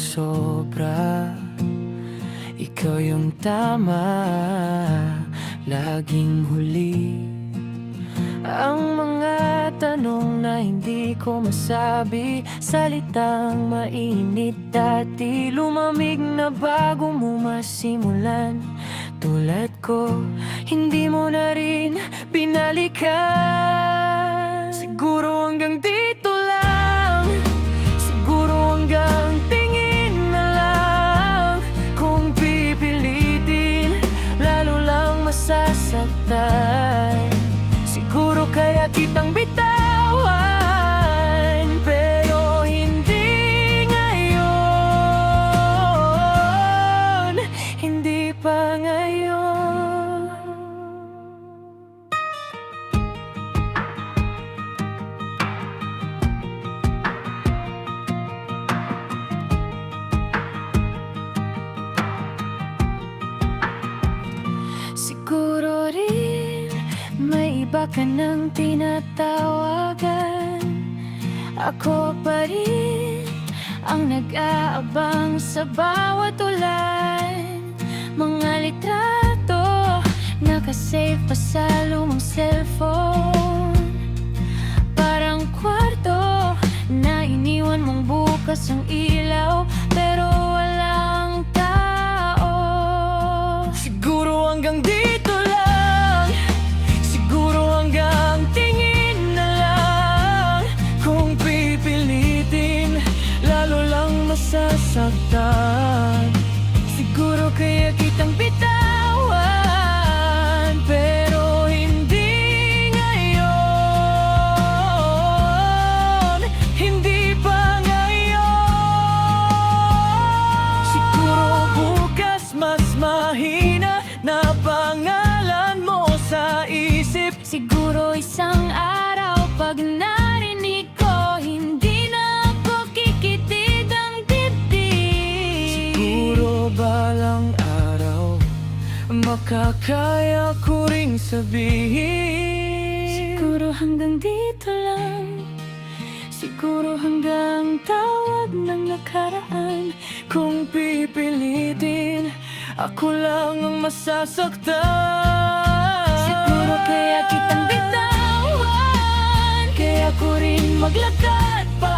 sumusobra. Ikaw yung tama, laging huli. Ang mga tanong na hindi ko masabi, salitang mainit dati, lumamig na bago mo masimulan. Tulad ko, hindi mo na rin binalikan. Siguro hanggang dito lang, siguro hanggang tingin na lang. Kung pipilitin, lalo lang masasaktan. Siguro kaya kitang bitawan, pero hindi ngayon, hindi pa ngayon. Siguro rin may iba ka nang tinatawagan. Ako pa rin ang nag-aabang sa bawat ulan. Mga litrato nakasave pa sa lumang cellphone. Parang kwarto na iniwan mong bukas ang ilaw, pero walang tao. Siguro hanggang dito lang, siguro hanggang tingin na lang. Kung pipilitin, lalo lang masasaktan. Siguro kaya kitang bitawan, pero hindi ngayon, hindi pa ngayon. Siguro bukas mas mahina na pangalan mo sa isip. Siguro isang araw pag narinig ko, hindi na ako kikitid ang dibdib. Siguro balang araw, makakaya ko ring sabihin. Siguro hanggang dito lang, siguro hanggang tawag ng nakaraan. Kung pipilitin, ako lang ang masasaktan. Siguro kaya kitang bitawan, kaya ko rin maglakad pa